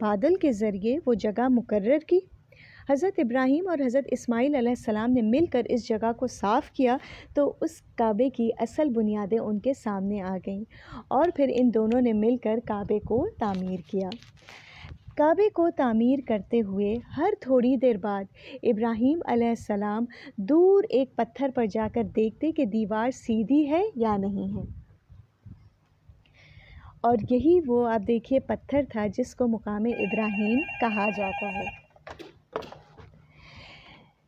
بادل کے ذریعے وہ جگہ مقرر کی۔ حضرت ابراہیم اور حضرت اسماعیل علیہ السلام نے مل کر اس جگہ کو صاف کیا تو اس کعبے کی اصل بنیادیں ان کے سامنے آ گئیں، اور پھر ان دونوں نے مل کر کعبے کو تعمیر کیا۔ کعبے کو تعمیر کرتے ہوئے ہر تھوڑی دیر بعد ابراہیم علیہ السلام دور ایک پتھر پر جا کر دیکھتے کہ دیوار سیدھی ہے یا نہیں ہے، اور یہی وہ آپ دیکھیے پتھر تھا جس کو مقام ابراہیم کہا جاتا ہے۔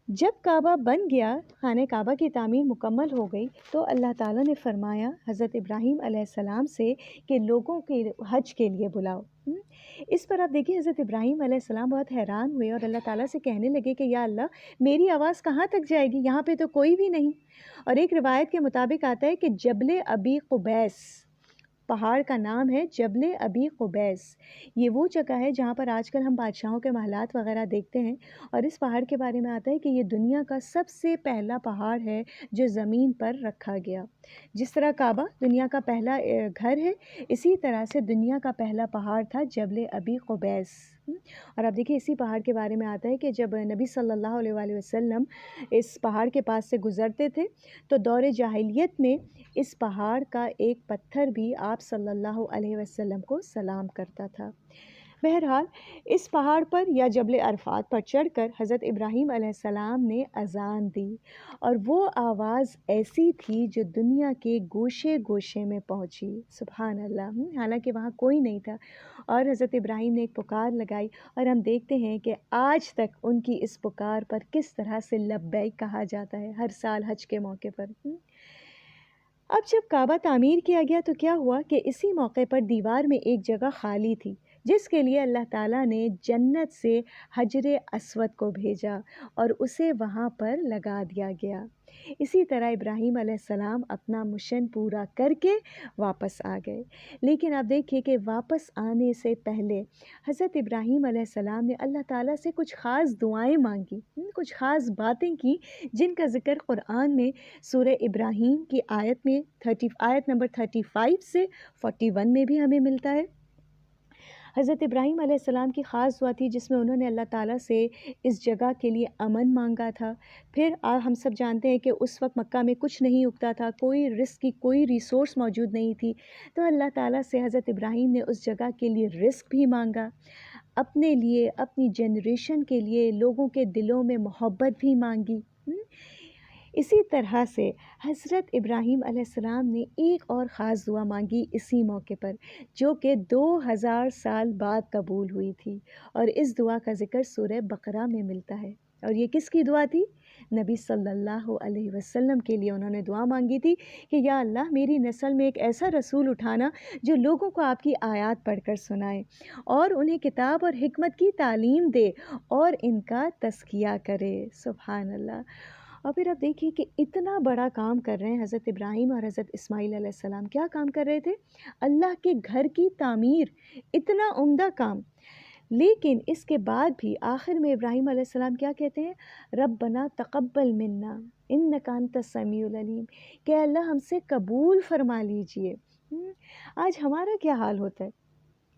جب کعبہ بن گیا، خانہ کعبہ کی تعمیر مکمل ہو گئی، تو اللہ تعالیٰ نے فرمایا حضرت ابراہیم علیہ السلام سے کہ لوگوں کے حج کے لیے بلاؤ۔ اس پر آپ دیکھیں حضرت ابراہیم علیہ السلام بہت حیران ہوئے اور اللہ تعالیٰ سے کہنے لگے کہ یا اللہ، میری آواز کہاں تک جائے گی؟ یہاں پہ تو کوئی بھی نہیں۔ اور ایک روایت کے مطابق آتا ہے کہ جبل ابی قبیس، پہاڑ کا نام ہے جبل ابی قبیس، یہ وہ جگہ ہے جہاں پر آج کل ہم بادشاہوں کے محلات وغیرہ دیکھتے ہیں، اور اس پہاڑ کے بارے میں آتا ہے کہ یہ دنیا کا سب سے پہلا پہاڑ ہے جو زمین پر رکھا گیا۔ جس طرح کعبہ دنیا کا پہلا گھر ہے، اسی طرح سے دنیا کا پہلا پہاڑ تھا جبل ابی قبیس۔ اور آپ دیکھیں اسی پہاڑ کے بارے میں آتا ہے کہ جب نبی صلی اللہ علیہ وآلہ وسلم اس پہاڑ کے پاس سے گزرتے تھے تو دور جاہلیت میں اس پہاڑ کا ایک پتھر بھی آپ صلی اللہ علیہ وسلم کو سلام کرتا تھا۔ بہرحال اس پہاڑ پر یا جبل عرفات پر چڑھ کر حضرت ابراہیم علیہ السلام نے اذان دی، اور وہ آواز ایسی تھی جو دنیا کے گوشے گوشے میں پہنچی۔ سبحان اللہ! حالانکہ وہاں کوئی نہیں تھا، اور حضرت ابراہیم نے ایک پکار لگائی، اور ہم دیکھتے ہیں کہ آج تک ان کی اس پکار پر کس طرح سے لبیک کہا جاتا ہے ہر سال حج کے موقع پر۔ اب جب کعبہ تعمیر کیا گیا تو کیا ہوا کہ اسی موقع پر دیوار میں ایک جگہ خالی تھی، جس کے لیے اللہ تعالیٰ نے جنت سے حجر اسود کو بھیجا اور اسے وہاں پر لگا دیا گیا۔ اسی طرح ابراہیم علیہ السلام اپنا مشن پورا کر کے واپس آ گئے، لیکن آپ دیکھیے کہ واپس آنے سے پہلے حضرت ابراہیم علیہ السلام نے اللہ تعالیٰ سے کچھ خاص دعائیں مانگی، کچھ خاص باتیں کی، جن کا ذکر قرآن میں سورہ ابراہیم کی آیت نمبر 35 سے 41 میں بھی ہمیں ملتا ہے۔ حضرت ابراہیم علیہ السلام کی خاص دعا تھی جس میں انہوں نے اللہ تعالیٰ سے اس جگہ کے لیے امن مانگا تھا۔ پھر ہم سب جانتے ہیں کہ اس وقت مکہ میں کچھ نہیں اگتا تھا، کوئی رزق کی کوئی ریسورس موجود نہیں تھی، تو اللہ تعالیٰ سے حضرت ابراہیم نے اس جگہ کے لیے رزق بھی مانگا، اپنے لیے، اپنی جنریشن کے لیے لوگوں کے دلوں میں محبت بھی مانگی۔ اسی طرح سے حضرت ابراہیم علیہ السلام نے ایک اور خاص دعا مانگی اسی موقع پر، جو کہ 2000 سال بعد قبول ہوئی تھی، اور اس دعا کا ذکر سورہ بقرہ میں ملتا ہے۔ اور یہ کس کی دعا تھی؟ نبی صلی اللہ علیہ وسلم کے لیے انہوں نے دعا مانگی تھی کہ یا اللہ، میری نسل میں ایک ایسا رسول اٹھانا جو لوگوں کو آپ کی آیات پڑھ کر سنائے اور انہیں کتاب اور حکمت کی تعلیم دے اور ان کا تزکیہ کرے۔ سبحان اللہ! اور پھر آپ دیکھیے کہ اتنا بڑا کام کر رہے ہیں حضرت ابراہیم اور حضرت اسماعیل علیہ السلام۔ کیا کام کر رہے تھے؟ اللہ کے گھر کی تعمیر، اتنا عمدہ کام۔ لیکن اس کے بعد بھی آخر میں ابراہیم علیہ السلام کیا کہتے ہیں؟ ربنا تقبل منا انک انت السمیع العلیم، کہ اللہ ہم سے قبول فرما لیجئے۔ آج ہمارا کیا حال ہوتا ہے؟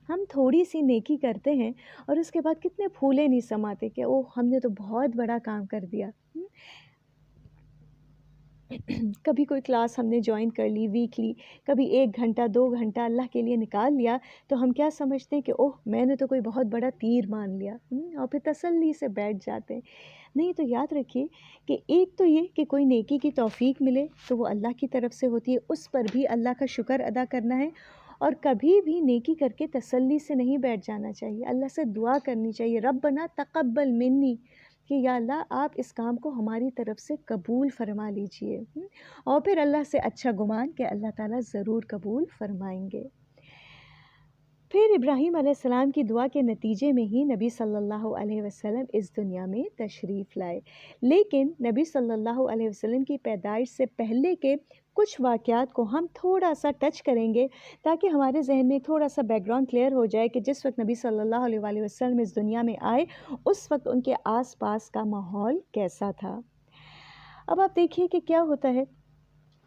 ہم تھوڑی سی نیکی کرتے ہیں اور اس کے بعد کتنے پھولے نہیں سماتے کہ اوہ ہم نے تو بہت بڑا کام کر دیا۔ کبھی کوئی کلاس ہم نے جوائن کر لی ویکلی، کبھی 1 گھنٹہ 2 گھنٹہ اللہ کے لیے نکال لیا، تو ہم کیا سمجھتے ہیں کہ اوہ میں نے تو کوئی بہت بڑا تیر مان لیا، اور پھر تسلی سے بیٹھ جاتے ہیں۔ نہیں، تو یاد رکھیے کہ ایک تو یہ کہ کوئی نیکی کی توفیق ملے تو وہ اللہ کی طرف سے ہوتی ہے، اس پر بھی اللہ کا شکر ادا کرنا ہے، اور کبھی بھی نیکی کر کے تسلی سے نہیں بیٹھ جانا چاہیے، اللہ سے دعا کرنی چاہیے، ربنا تقبل منی، کہ یا اللہ آپ اس کام کو ہماری طرف سے قبول فرما لیجئے، اور پھر اللہ سے اچھا گمان کہ اللہ تعالیٰ ضرور قبول فرمائیں گے۔ پھر ابراہیم علیہ السلام کی دعا کے نتیجے میں ہی نبی صلی اللہ علیہ وسلم اس دنیا میں تشریف لائے، لیکن نبی صلی اللہ علیہ وسلم کی پیدائش سے پہلے کے کچھ واقعات کو ہم تھوڑا سا ٹچ کریں گے تاکہ ہمارے ذہن میں تھوڑا سا بیک گراؤنڈ کلیئر ہو جائے کہ جس وقت نبی صلی اللہ علیہ وآلہ وسلم اس دنیا میں آئے اس وقت ان کے آس پاس کا ماحول کیسا تھا۔ اب آپ دیکھیے کہ کیا ہوتا ہے،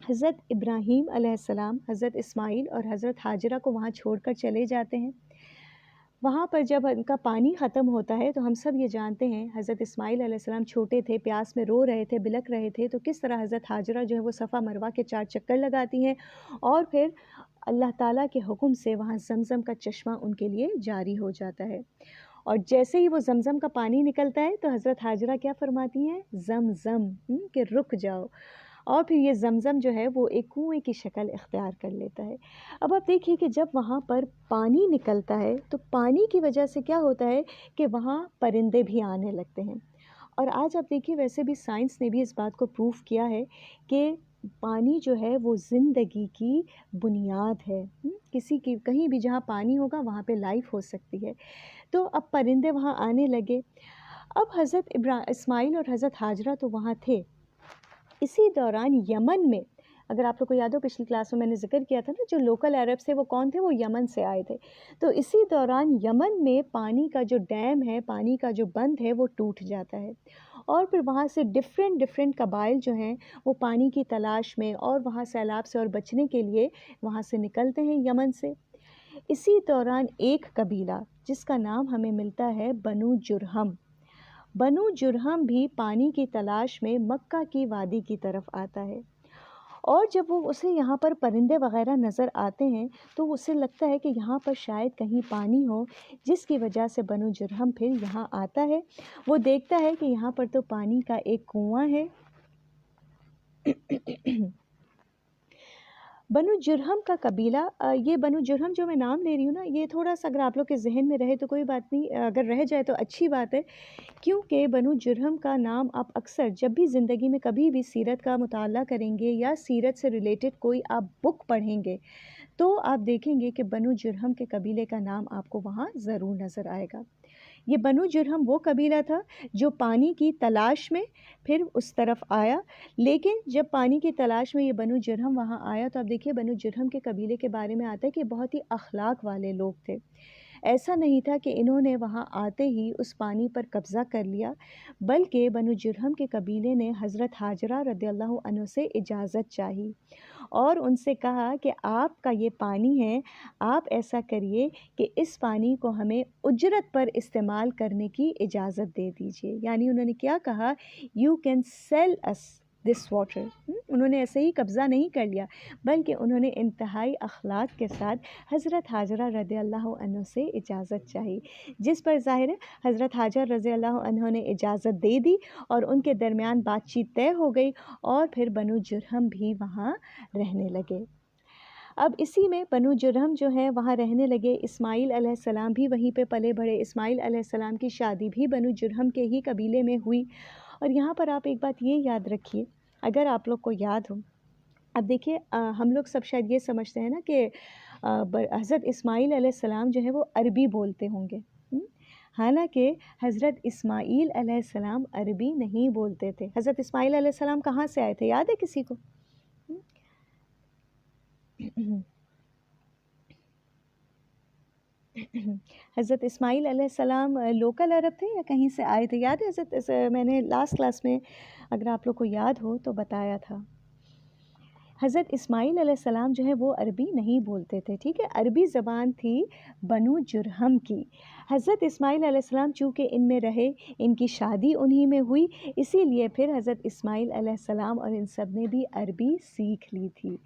حضرت ابراہیم علیہ السلام حضرت اسماعیل اور حضرت ہاجرہ کو وہاں چھوڑ کر چلے جاتے ہیں۔ وہاں پر جب ان کا پانی ختم ہوتا ہے تو ہم سب یہ جانتے ہیں حضرت اسماعیل علیہ السلام چھوٹے تھے، پیاس میں رو رہے تھے، بلک رہے تھے، تو کس طرح حضرت ہاجرہ جو ہے وہ صفا مروہ کے 4 چکر لگاتی ہیں اور پھر اللہ تعالیٰ کے حکم سے وہاں زمزم کا چشمہ ان کے لیے جاری ہو جاتا ہے، اور جیسے ہی وہ زمزم کا پانی نکلتا ہے تو حضرت ہاجرہ کیا فرماتی ہیں؟ زمزم، کہ رک جاؤ، اور پھر یہ زمزم جو ہے وہ ایک کنویں کی شکل اختیار کر لیتا ہے۔ اب آپ دیکھیے کہ جب وہاں پر پانی نکلتا ہے تو پانی کی وجہ سے کیا ہوتا ہے کہ وہاں پرندے بھی آنے لگتے ہیں، اور آج آپ دیکھیے ویسے بھی سائنس نے بھی اس بات کو پروف کیا ہے کہ پانی جو ہے وہ زندگی کی بنیاد ہے، کسی کی کہیں بھی جہاں پانی ہوگا وہاں پہ لائف ہو سکتی ہے، تو اب پرندے وہاں آنے لگے۔ اب حضرت اسماعیل اور حضرت ہاجرہ تو وہاں تھے، اسی دوران یمن میں، اگر آپ لوگ کو یاد ہو پچھلی کلاس میں نے ذکر کیا تھا نا، جو لوکل عرب سے وہ کون تھے؟ وہ یمن سے آئے تھے، تو اسی دوران یمن میں پانی کا جو ڈیم ہے، پانی کا جو بند ہے وہ ٹوٹ جاتا ہے، اور پھر وہاں سے ڈفرینٹ قبائل جو ہیں وہ پانی کی تلاش میں اور وہاں سیلاب سے اور بچنے کے لیے وہاں سے نکلتے ہیں یمن سے۔ اسی دوران ایک قبیلہ جس کا نام ہمیں ملتا ہے بنو جرہم، بنو جرہم بھی پانی کی تلاش میں مکہ کی وادی کی طرف آتا ہے، اور جب وہ اسے یہاں پر پرندے وغیرہ نظر آتے ہیں تو اسے لگتا ہے کہ یہاں پر شاید کہیں پانی ہو، جس کی وجہ سے بنو جرہم پھر یہاں آتا ہے۔ وہ دیکھتا ہے کہ یہاں پر تو پانی کا ایک کنواں ہے۔ بنو جرہم کا قبیلہ، یہ بنو جرہم جو میں نام لے رہی ہوں نا، یہ تھوڑا سا اگر آپ لوگ کے ذہن میں رہے تو کوئی بات نہیں، اگر رہ جائے تو اچھی بات ہے، کیونکہ بنو جرہم کا نام آپ اکثر جب بھی زندگی میں کبھی بھی سیرت کا مطالعہ کریں گے یا سیرت سے ریلیٹڈ کوئی آپ بک پڑھیں گے تو آپ دیکھیں گے کہ بنو جرہم کے قبیلے کا نام آپ کو وہاں ضرور نظر آئے گا۔ یہ بنو جرہم وہ قبیلہ تھا جو پانی کی تلاش میں پھر اس طرف آیا، لیکن جب پانی کی تلاش میں یہ بنو جرہم وہاں آیا تو اب دیکھیے بنو جرہم کے قبیلے کے بارے میں آتا ہے کہ بہت ہی اخلاق والے لوگ تھے، ایسا نہیں تھا کہ انہوں نے وہاں آتے ہی اس پانی پر قبضہ کر لیا، بلکہ بنو جرہم کے قبیلے نے حضرت ہاجرہ رضی اللہ عنہ سے اجازت چاہی اور ان سے کہا کہ آپ کا یہ پانی ہے، آپ ایسا کریے کہ اس پانی کو ہمیں اجرت پر استعمال کرنے کی اجازت دے دیجیے، یعنی انہوں نے کیا کہا؟ You can sell us this water. انہوں نے ایسے ہی قبضہ نہیں کر لیا، بلکہ انہوں نے انتہائی اخلاق کے ساتھ حضرت ہاجرہ رضی اللہ عنہ سے اجازت چاہی، جس پر ظاہر ہے حضرت ہاجر رضی اللہ عنہ نے اجازت دے دی اور ان کے درمیان بات چیت طے ہو گئی، اور پھر بنو جرہم بھی وہاں رہنے لگے۔ اب اسی میں بنو جرہم جو ہے وہاں رہنے لگے، اسماعیل علیہ السلام بھی وہیں پہ پلے بڑھے، اسماعیل علیہ السلام کی شادی بھی بنو جرہم کے ہی قبیلے میں ہوئی، اور یہاں پر آپ ایک بات یہ یاد رکھیے، اگر آپ لوگ کو یاد ہو، اب دیکھیے ہم لوگ سب شاید یہ سمجھتے ہیں نا کہ حضرت اسماعیل علیہ السلام جو ہے وہ عربی بولتے ہوں گے، حالانکہ حضرت اسماعیل علیہ السلام عربی نہیں بولتے تھے۔ حضرت اسماعیل علیہ السلام کہاں سے آئے تھے؟ یاد ہے کسی کو؟ حضرت اسماعیل علیہ السلام لوکل عرب تھے یا کہیں سے آئے تھے؟ یاد ہے حضرت، میں نے لاسٹ کلاس میں اگر آپ لوگ کو یاد ہو تو بتایا تھا، حضرت اسماعیل علیہ السلام جو ہے وہ عربی نہیں بولتے تھے، ٹھیک ہے، عربی زبان تھی بنو جرہم کی۔ حضرت اسماعیل علیہ السلام چونکہ ان میں رہے، ان کی شادی انہی میں ہوئی، اسی لیے پھر حضرت اسماعیل علیہ السلام اور ان سب نے بھی عربی سیکھ لی تھی۔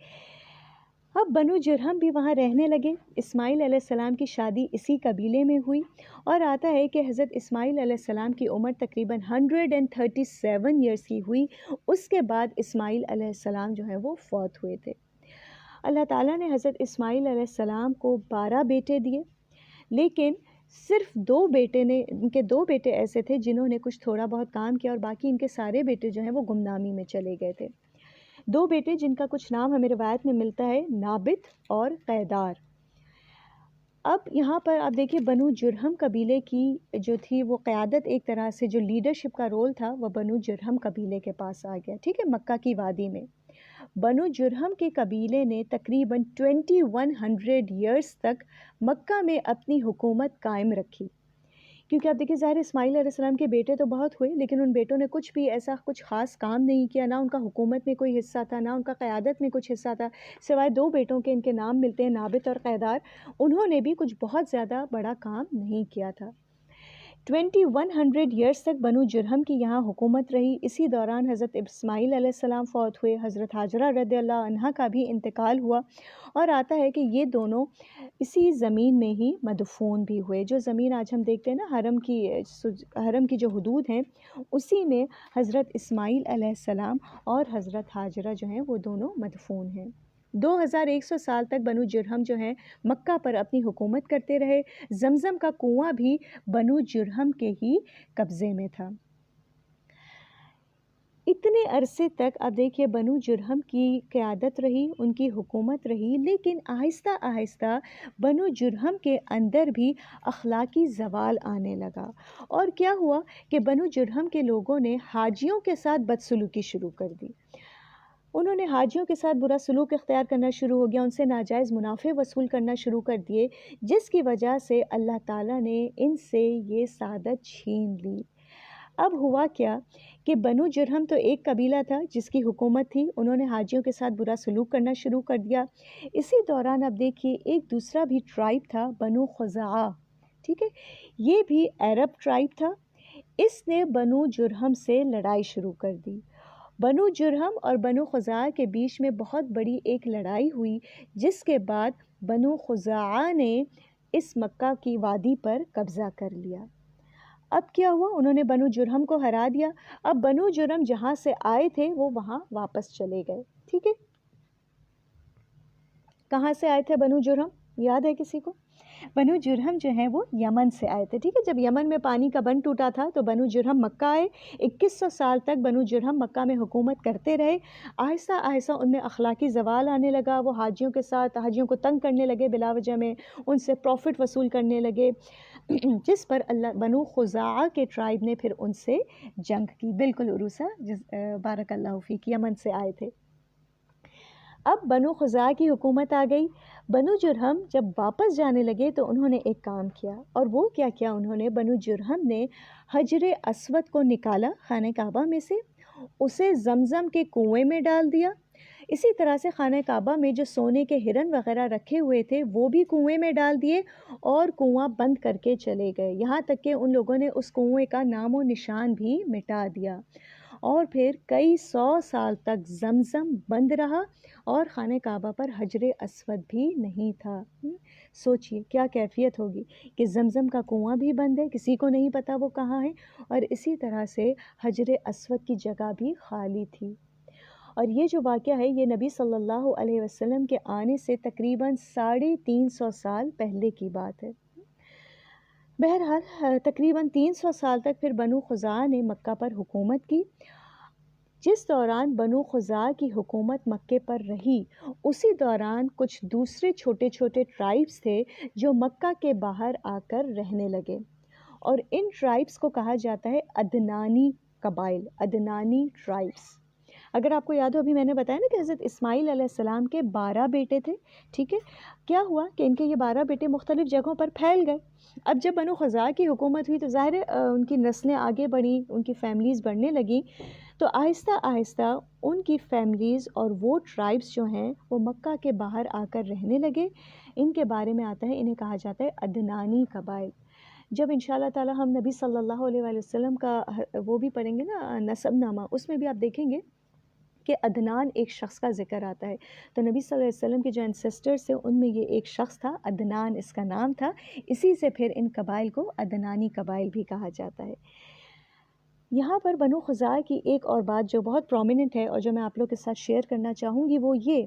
اب بنو جرہم بھی وہاں رہنے لگے، اسماعیل علیہ السلام کی شادی اسی قبیلے میں ہوئی، اور آتا ہے کہ حضرت اسماعیل علیہ السلام کی عمر تقریباً 137 ایئرس کی ہوئی، اس کے بعد اسماعیل علیہ السلام جو ہے وہ فوت ہوئے تھے۔ اللہ تعالیٰ نے حضرت اسماعیل علیہ السلام کو 12 بیٹے دیے، لیکن صرف 2 بیٹے نے، ان کے 2 بیٹے ایسے تھے جنہوں نے کچھ تھوڑا بہت کام کیا، اور باقی ان کے سارے بیٹے جو ہیں وہ گمنامی میں چلے گئے تھے۔ 2 بیٹے جن کا کچھ نام ہمیں روایت میں ملتا ہے، نابت اور قیدار۔ اب یہاں پر آپ دیکھیے بنو جرہم قبیلے کی جو تھی وہ قیادت، ایک طرح سے جو لیڈرشپ کا رول تھا وہ بنو جرہم قبیلے کے پاس آ گیا، ٹھیک ہے، مکہ کی وادی میں۔ بنو جرہم کے قبیلے نے تقریباً 2100 ایئرس تک مکہ میں اپنی حکومت قائم رکھی، کیونکہ آپ دیکھیں ظاہر اسماعیل علیہ السلام کے بیٹے تو بہت ہوئے، لیکن ان بیٹوں نے کچھ بھی ایسا کچھ خاص کام نہیں کیا، نہ ان کا حکومت میں کوئی حصہ تھا، نہ ان کا قیادت میں کچھ حصہ تھا، سوائے 2 بیٹوں کے ان کے نام ملتے ہیں، نابت اور قیدار۔ انہوں نے بھی کچھ بہت زیادہ بڑا کام نہیں کیا تھا۔ 2100 ایئرس تک بنو جرہم کی یہاں حکومت رہی۔ اسی دوران حضرت اسماعیل علیہ السلام فوت ہوئے، حضرت ہاجرہ رضی اللہ عنہا کا بھی انتقال ہوا، اور آتا ہے کہ یہ دونوں اسی زمین میں ہی مدفون بھی ہوئے۔ جو زمین آج ہم دیکھتے ہیں نا حرم کی جو حدود ہیں، اسی میں حضرت اسماعیل علیہ السلام اور حضرت ہاجرہ جو ہیں وہ دونوں مدفون ہیں۔ 2100 سال تک بنو جرہم جو ہیں مکہ پر اپنی حکومت کرتے رہے۔ زمزم کا کنواں بھی بنو جرہم کے ہی قبضے میں تھا۔ اتنے عرصے تک اب دیکھیے بنو جرہم کی قیادت رہی، ان کی حکومت رہی، لیکن آہستہ آہستہ بنو جرہم کے اندر بھی اخلاقی زوال آنے لگا۔ اور کیا ہوا کہ بنو جرہم کے لوگوں نے حاجیوں کے ساتھ بدسلوکی شروع کر دی۔ انہوں نے حاجیوں کے ساتھ برا سلوک اختیار کرنا شروع ہو گیا، ان سے ناجائز منافع وصول کرنا شروع کر دیے، جس کی وجہ سے اللہ تعالیٰ نے ان سے یہ سعادت چھین لی۔ اب ہوا کیا کہ بنو جرہم تو ایک قبیلہ تھا جس کی حکومت تھی، انہوں نے حاجیوں کے ساتھ برا سلوک کرنا شروع کر دیا۔ اسی دوران اب دیکھیے ایک دوسرا بھی ٹرائب تھا، بنو خزاعہ، ٹھیک ہے، یہ بھی عرب ٹرائب تھا۔ اس نے بنو جرہم سے لڑائی شروع کر دی۔ بنو جرہم اور بنو خزاعہ کے بیچ میں بہت بڑی ایک لڑائی ہوئی، جس کے بعد بنو خزاعہ نے اس مکہ کی وادی پر قبضہ کر لیا۔ اب کیا ہوا، انہوں نے بنو جرہم کو ہرا دیا۔ اب بنو جرہم جہاں سے آئے تھے وہ وہاں واپس چلے گئے، ٹھیک ہے۔ کہاں سے آئے تھے بنو جرہم، یاد ہے کسی کو؟ بنو جرہم جو ہیں وہ یمن سے آئے تھے، ٹھیک ہے۔ جب یمن میں پانی کا بند ٹوٹا تھا تو بنو جرہم مکہ آئے۔ 2100 سال تک بنو جرہم مکہ میں حکومت کرتے رہے۔ آہستہ آہستہ ان میں اخلاقی زوال آنے لگا، وہ حاجیوں کے ساتھ حاجیوں کو تنگ کرنے لگے، بلا وجہ میں ان سے پروفٹ وصول کرنے لگے، جس پر بنو خزاعہ کے ٹرائب نے پھر ان سے جنگ کی، بالکل عروسہ بارک اللہ فیک، یمن سے آئے تھے۔ اب بنو خزاعہ کی حکومت آ گئی۔ بنو جرہم جب واپس جانے لگے تو انہوں نے ایک کام کیا، اور وہ کیا کیا انہوں نے، بنو جرہم نے حجر اسود کو نکالا خانہ کعبہ میں سے، اسے زمزم کے کنویں میں ڈال دیا۔ اسی طرح سے خانہ کعبہ میں جو سونے کے ہرن وغیرہ رکھے ہوئے تھے وہ بھی کنویں میں ڈال دیے اور کنواں بند کر کے چلے گئے، یہاں تک کہ ان لوگوں نے اس کنویں کا نام و نشان بھی مٹا دیا۔ اور پھر کئی 100 سال تک زمزم بند رہا اور خانہ کعبہ پر حجر اسود بھی نہیں تھا۔ سوچئے کیا کیفیت ہوگی کہ زمزم کا کنواں بھی بند ہے، کسی کو نہیں پتا وہ کہاں ہے، اور اسی طرح سے حجر اسود کی جگہ بھی خالی تھی۔ اور یہ جو واقعہ ہے یہ نبی صلی اللہ علیہ وسلم کے آنے سے تقریباً 350 سال پہلے کی بات ہے۔ بہرحال تقریباً 300 سال تک پھر بنو خزاعہ نے مکہ پر حکومت کی۔ جس دوران بنو خزاعہ کی حکومت مکے پر رہی، اسی دوران کچھ دوسرے چھوٹے چھوٹے ٹرائبس تھے جو مکہ کے باہر آ کر رہنے لگے، اور ان ٹرائبس کو کہا جاتا ہے عدنانی قبائل، عدنانی ٹرائبس۔ اگر آپ کو یاد ہو، ابھی میں نے بتایا نا کہ حضرت اسماعیل علیہ السلام کے 12 بیٹے تھے، ٹھیک ہے۔ کیا ہوا کہ ان کے یہ 12 بیٹے مختلف جگہوں پر پھیل گئے۔ اب جب بنو خزاعہ کی حکومت ہوئی تو ظاہر ہے ان کی نسلیں آگے بڑھیں، ان کی فیملیز بڑھنے لگیں، تو آہستہ آہستہ ان کی فیملیز اور وہ ٹرائبس جو ہیں وہ مکہ کے باہر آ کر رہنے لگے۔ ان کے بارے میں آتا ہے، انہیں کہا جاتا ہے عدنانی قبائل۔ جب انشاءاللہ تعالی ہم نبی صلی اللہ علیہ وآلہ وسلم کا وہ بھی پڑھیں گے نا نسب نامہ، اس میں بھی آپ دیکھیں گے کہ عدنان ایک شخص کا ذکر آتا ہے، تو نبی صلی اللہ علیہ وسلم کے جو انسسٹرز تھے ان میں یہ ایک شخص تھا، عدنان اس کا نام تھا، اسی سے پھر ان قبائل کو عدنانی قبائل بھی کہا جاتا ہے۔ یہاں پر بنو خزاعہ کی ایک اور بات جو بہت پرومیننٹ ہے اور جو میں آپ لوگ کے ساتھ شیئر کرنا چاہوں گی وہ یہ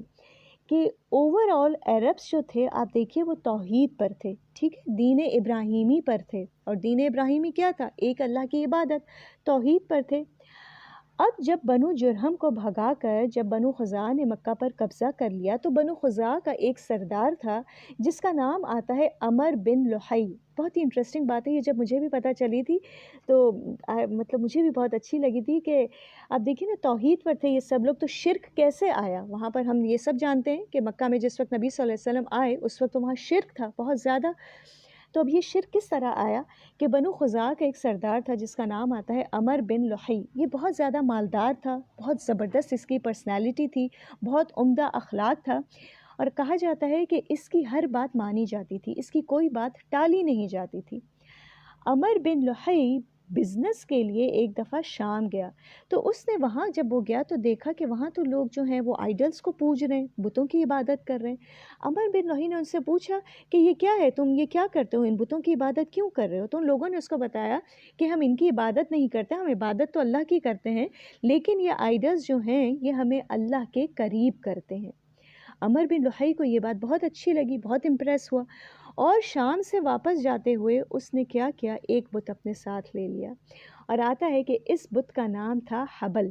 کہ اوور آل عربس جو تھے آپ دیکھیے وہ توحید پر تھے، ٹھیک ہے، دین ابراہیمی پر تھے، اور دین ابراہیمی کیا تھا؟ ایک اللہ کی عبادت، توحید پر تھے۔ اب جب بنو جرہم کو بھگا کر جب بنو خزاعہ نے مکہ پر قبضہ کر لیا تو بنو خزاعہ کا ایک سردار تھا جس کا نام آتا ہے عمر بن لحی۔ بہت ہی انٹرسٹنگ بات ہے یہ، جب مجھے بھی پتہ چلی تھی تو مطلب مجھے بھی بہت اچھی لگی تھی کہ آپ دیکھیے نا توحید پر تھے یہ سب لوگ، تو شرک کیسے آیا وہاں پر؟ ہم یہ سب جانتے ہیں کہ مکہ میں جس وقت نبی صلی اللہ علیہ وسلم آئے اس وقت تو وہاں شرک تھا بہت زیادہ، تو اب یہ شرک کس طرح آیا کہ بنو خزاع کا ایک سردار تھا جس کا نام آتا ہے عمر بن لحی. یہ بہت زیادہ مالدار تھا، بہت زبردست اس کی پرسنالٹی تھی، بہت عمدہ اخلاق تھا، اور کہا جاتا ہے کہ اس کی ہر بات مانی جاتی تھی، اس کی کوئی بات ٹالی نہیں جاتی تھی. عمر بن لحی بزنس کے لیے ایک دفعہ شام گیا، تو اس نے وہاں جب وہ گیا تو دیکھا کہ وہاں تو لوگ جو ہیں وہ آئیڈلس کو پوج رہے ہیں، بتوں کی عبادت کر رہے ہیں. عمر بن لحی نے ان سے پوچھا کہ یہ کیا ہے، تم یہ کیا کرتے ہو، ان بتوں کی عبادت کیوں کر رہے ہو؟ تو ان لوگوں نے اس کو بتایا کہ ہم ان کی عبادت نہیں کرتے، ہم عبادت تو اللہ کی کرتے ہیں، لیکن یہ آئیڈلس جو ہیں یہ ہمیں اللہ کے قریب کرتے ہیں. عمر بن لحی کو یہ بات بہت اچھی لگی، بہت امپریس ہوا، اور شام سے واپس جاتے ہوئے اس نے کیا کیا، ایک بت اپنے ساتھ لے لیا، اور آتا ہے کہ اس بت کا نام تھا حبل.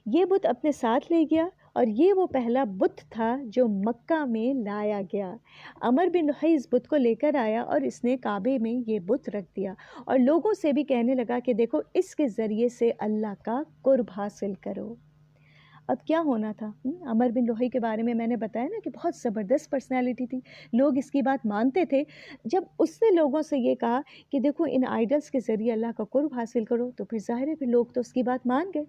یہ بت اپنے ساتھ لے گیا، اور یہ وہ پہلا بت تھا جو مکہ میں لایا گیا. عمر بن لحی اس بت کو لے کر آیا اور اس نے کعبے میں یہ بت رکھ دیا، اور لوگوں سے بھی کہنے لگا کہ دیکھو اس کے ذریعے سے اللہ کا قرب حاصل کرو. اب کیا ہونا تھا، عمر بن لحی کے بارے میں نے بتایا نا کہ بہت زبردست پرسنالٹی تھی، لوگ اس کی بات مانتے تھے. جب اس نے لوگوں سے یہ کہا کہ دیکھو ان آئیڈلس کے ذریعے اللہ کا قرب حاصل کرو، تو پھر ظاہر ہے پھر لوگ تو اس کی بات مان گئے.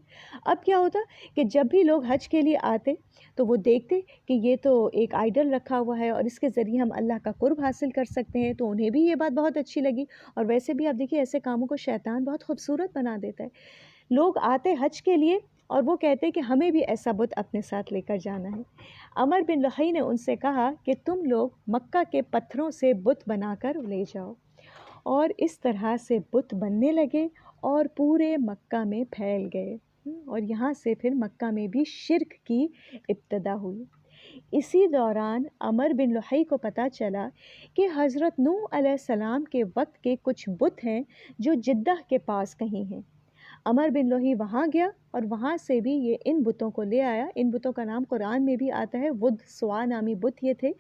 اب کیا ہوتا کہ جب بھی لوگ حج کے لیے آتے تو وہ دیکھتے کہ یہ تو ایک آئیڈل رکھا ہوا ہے اور اس کے ذریعے ہم اللہ کا قرب حاصل کر سکتے ہیں، تو انہیں بھی یہ بات بہت اچھی لگی. اور ویسے بھی آپ دیکھیے ایسے کاموں کو شیطان بہت خوبصورت بنا دیتا ہے. لوگ آتے حج کے لیے اور وہ کہتے کہ ہمیں بھی ایسا بت اپنے ساتھ لے کر جانا ہے. عمر بن لحی نے ان سے کہا کہ تم لوگ مکہ کے پتھروں سے بت بنا کر لے جاؤ، اور اس طرح سے بت بننے لگے اور پورے مکہ میں پھیل گئے، اور یہاں سے پھر مکہ میں بھی شرک کی ابتدا ہوئی. اسی دوران عمر بن لحی کو پتہ چلا کہ حضرت نوح علیہ السلام کے وقت کے کچھ بت ہیں جو جدہ کے پاس کہیں ہیں. عمر بن لحی وہاں گیا اور وہاں سے بھی یہ ان بتوں کو لے آیا. ان بتوں کا نام قرآن میں بھی آتا ہے، ود سوا نامی بت یہ تھے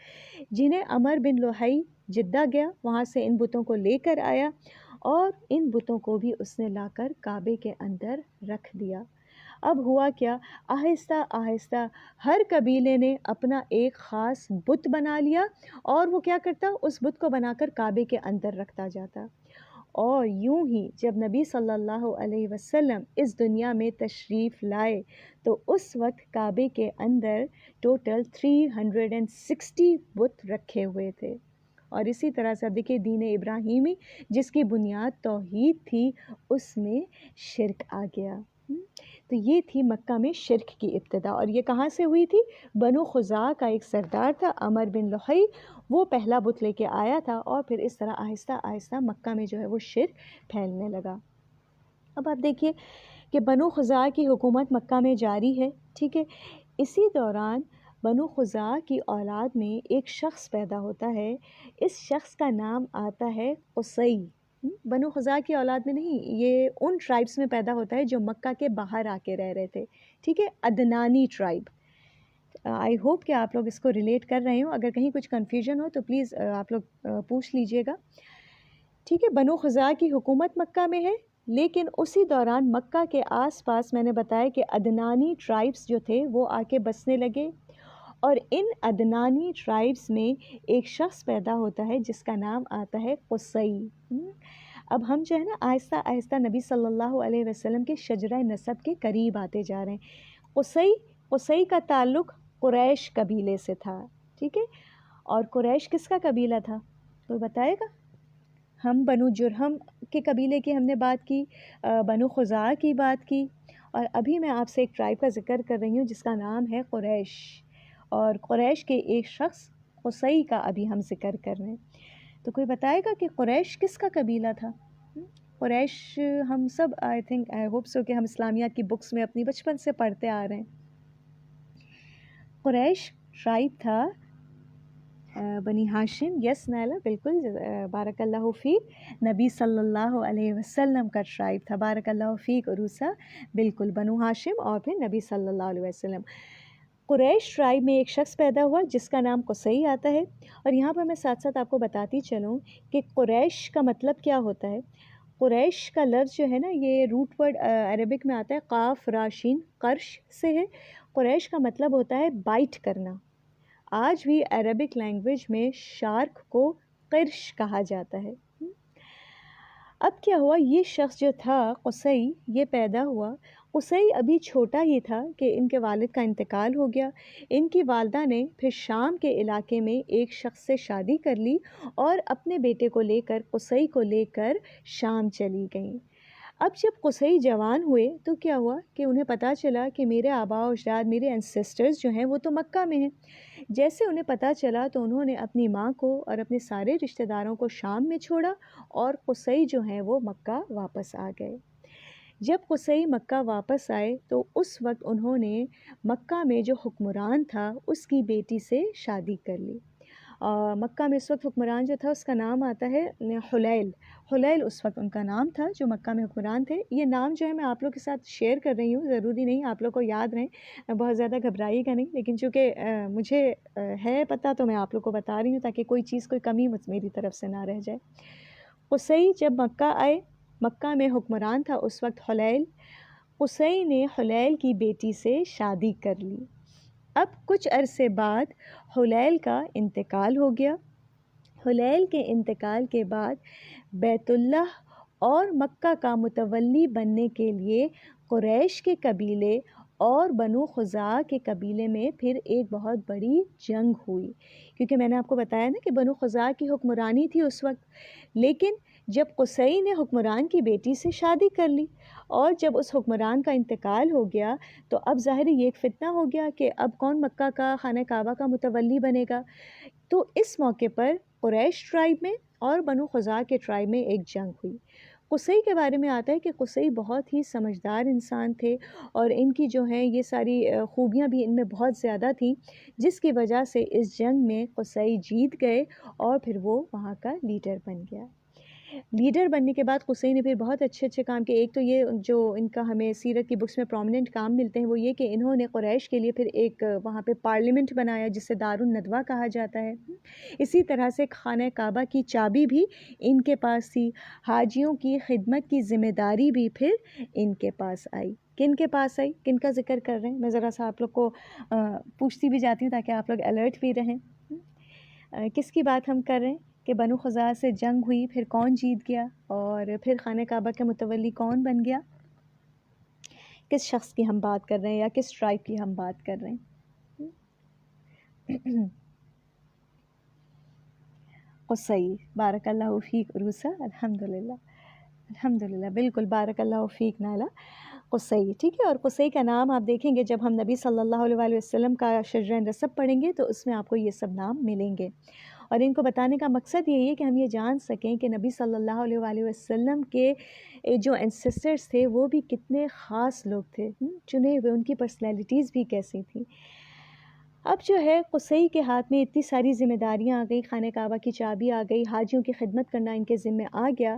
جنہیں عمر بن لحی جدہ گیا، وہاں سے ان بتوں کو لے کر آیا، اور ان بتوں کو بھی اس نے لا کر کعبے کے اندر رکھ دیا. اب ہوا کیا، آہستہ آہستہ ہر قبیلے نے اپنا ایک خاص بت بنا لیا، اور وہ کیا کرتا، اس بت کو بنا کر کعبے کے اندر رکھتا جاتا. اور یوں ہی جب نبی صلی اللہ علیہ وسلم اس دنیا میں تشریف لائے تو اس وقت کعبے کے اندر ٹوٹل 360 بت رکھے ہوئے تھے. اور اسی طرح سے اب دیکھیے دین ابراہیمی جس کی بنیاد توحید تھی اس میں شرک آ گیا. تو یہ تھی مکہ میں شرک کی ابتدا، اور یہ کہاں سے ہوئی تھی؟ بنو خزاع کا ایک سردار تھا عمر بن لحی، وہ پہلا بت لے کے آیا تھا، اور پھر اس طرح آہستہ آہستہ مکہ میں جو ہے وہ شرک پھیلنے لگا. اب آپ دیکھیے کہ بنو خزاع کی حکومت مکہ میں جاری ہے، ٹھیک ہے. اسی دوران بنو خزاع کی اولاد میں ایک شخص پیدا ہوتا ہے، اس شخص کا نام آتا ہے قصی. بنو خزاع کی اولاد میں نہیں، یہ ان ٹرائبس میں پیدا ہوتا ہے جو مکہ کے باہر آ کے رہ رہے تھے، ٹھیک ہے، عدنانی ٹرائب. آئی ہوپ کہ آپ لوگ اس کو ریلیٹ کر رہے ہوں. اگر کہیں کچھ کنفیوژن ہو تو پلیز آپ لوگ پوچھ لیجئے گا، ٹھیک ہے. بنو خزاع کی حکومت مکہ میں ہے، لیکن اسی دوران مکہ کے آس پاس میں نے بتایا کہ عدنانی ٹرائبس جو تھے وہ آ کے بسنے لگے، اور ان عدنانی ٹرائبس میں ایک شخص پیدا ہوتا ہے جس کا نام آتا ہے قصی. اب ہم جو ہے نا آہستہ آہستہ نبی صلی اللہ علیہ وسلم کے شجرہ نسب کے قریب آتے جا رہے ہیں. قصی کا تعلق قریش قبیلے سے تھا، ٹھیک ہے. اور قریش کس کا قبیلہ تھا کوئی بتائے گا؟ ہم بنو جرہم کے قبیلے کی ہم نے بات کی، بنو خزاع کی بات کی، اور ابھی میں آپ سے ایک ٹرائب کا ذکر کر رہی ہوں جس کا نام ہے قریش. اور قریش کے ایک شخص قصی کا ابھی ہم ذکر کر رہے ہیں. تو کوئی بتائے گا کہ قریش کس کا قبیلہ تھا؟ قریش ہم سب آئی ہوپ سو کہ ہم اسلامیات کی بکس میں اپنی بچپن سے پڑھتے آ رہے ہیں. قریش ٹرائب تھا بنی ہاشم. یس نیلا، بالکل، بارک اللہ فیک، نبی صلی اللہ علیہ وسلم کا ٹرائب تھا. بارک اللہ فیک عروسہ، بالکل، بنو ہاشم اور پھر نبی صلی اللہ علیہ وسلم. قریش ٹرائب میں ایک شخص پیدا ہوا جس کا نام قصی آتا ہے. اور یہاں پر میں ساتھ ساتھ آپ کو بتاتی چلوں کہ قریش کا مطلب کیا ہوتا ہے. قریش کا لفظ جو ہے نا یہ روٹ ورڈ عربک میں آتا ہے قاف راشین قرش سے ہے. قریش کا مطلب ہوتا ہے بائٹ کرنا. آج بھی عربک لینگویج میں شارک کو قرش کہا جاتا ہے۔ اب کیا ہوا، یہ شخص جو تھا قصی، یہ پیدا ہوا۔ قصی ابھی چھوٹا ہی تھا کہ ان کے والد کا انتقال ہو گیا۔ ان کی والدہ نے پھر شام کے علاقے میں ایک شخص سے شادی کر لی اور اپنے بیٹے کو لے کر، قصی کو لے کر شام چلی گئیں۔ اب جب قصی جوان ہوئے تو کیا ہوا کہ انہیں پتہ چلا کہ میرے آباء و اجداد، میرے انسسٹرز جو ہیں وہ تو مکہ میں ہیں۔ جیسے انہیں پتہ چلا تو انہوں نے اپنی ماں کو اور اپنے سارے رشتہ داروں کو شام میں چھوڑا اور قصی جو ہیں وہ مکہ واپس آ گئے۔ جب قصی مکہ واپس آئے تو اس وقت انہوں نے مکہ میں جو حکمران تھا اس کی بیٹی سے شادی کر لی۔ مکہ میں اس وقت حکمران جو تھا اس کا نام آتا ہے حلیل۔ حلیل اس وقت ان کا نام تھا جو مکہ میں حکمران تھے۔ یہ نام جو ہے میں آپ لوگ کے ساتھ شیئر کر رہی ہوں، ضروری نہیں آپ لوگ کو یاد رہیں، بہت زیادہ گھبرائیے گا نہیں، لیکن چونکہ مجھے ہے پتہ تو میں آپ لوگ کو بتا رہی ہوں تاکہ کوئی چیز، کوئی کمی میری طرف سے نہ رہ جائے۔ قصی جب مکہ آئے، مکہ میں حکمران تھا اس وقت حلیل۔ قصی نے حلیل کی بیٹی سے شادی کر لی۔ اب کچھ عرصے بعد حلیل کا انتقال ہو گیا۔ حلیل کے انتقال کے بعد بیت اللہ اور مکہ کا متولی بننے کے لیے قریش کے قبیلے اور بنو خزاعہ کے قبیلے میں پھر ایک بہت بڑی جنگ ہوئی، کیونکہ میں نے آپ کو بتایا نا کہ بنو خزاعہ کی حکمرانی تھی اس وقت۔ لیکن جب قصی نے حکمران کی بیٹی سے شادی کر لی اور جب اس حکمران کا انتقال ہو گیا تو اب ظاہر یہ ایک فتنہ ہو گیا کہ اب کون مکہ کا، خانہ کعبہ کا متولی بنے گا۔ تو اس موقع پر قریش ٹرائب میں اور بنو خزاعہ کے ٹرائب میں ایک جنگ ہوئی۔ قصی کے بارے میں آتا ہے کہ قصی بہت ہی سمجھدار انسان تھے اور ان کی جو ہیں یہ ساری خوبیاں بھی ان میں بہت زیادہ تھیں، جس کی وجہ سے اس جنگ میں قصی جیت گئے اور پھر وہ وہاں کا لیڈر بن گیا۔ لیڈر بننے کے بعد قصی نے پھر بہت اچھے اچھے کام کیے۔ ایک تو یہ جو ان کا ہمیں سیرت کی بکس میں پرومیننٹ کام ملتے ہیں وہ یہ کہ انہوں نے قریش کے لیے پھر ایک وہاں پہ پارلیمنٹ بنایا جسے دار الندوہ کہا جاتا ہے۔ اسی طرح سے خانہ کعبہ کی چابی بھی ان کے پاس تھی، حاجیوں کی خدمت کی ذمہ داری بھی پھر ان کے پاس آئی۔ کن کے پاس آئی، کن کا ذکر کر رہے ہیں، میں ذرا سا آپ لوگ کو پوچھتی بھی جاتی ہوں تاکہ آپ لوگ الرٹ بھی رہیں۔ کس کی بات ہم کر رہے ہیں کہ بنو خزاعہ سے جنگ ہوئی، پھر کون جیت گیا اور پھر خانہ کعبہ کے متولی کون بن گیا؟ کس شخص کی ہم بات کر رہے ہیں یا کس ٹرائب کی ہم بات کر رہے ہیں؟ قصی، بارک اللہ فیک عروسہ، الحمدللہ الحمدللہ، بالکل بارک اللہ فیک نائلہ۔ قصی، ٹھیک ہے، اور قصی کا نام آپ دیکھیں گے جب ہم نبی صلی اللہ علیہ وآلہ وسلم کا شجرہ نسب پڑھیں گے تو اس میں آپ کو یہ سب نام ملیں گے، اور ان کو بتانے کا مقصد یہی ہے کہ ہم یہ جان سکیں کہ نبی صلی اللہ علیہ وآلہ وسلم کے جو انسسٹرز تھے وہ بھی کتنے خاص لوگ تھے، چنے ہوئے، ان کی پرسنالٹیز بھی کیسی تھیں۔ اب جو ہے قصی کے ہاتھ میں اتنی ساری ذمہ داریاں آ گئی، خانہ کعبہ کی چابی آ گئی، حاجیوں کی خدمت کرنا ان کے ذمہ آ گیا۔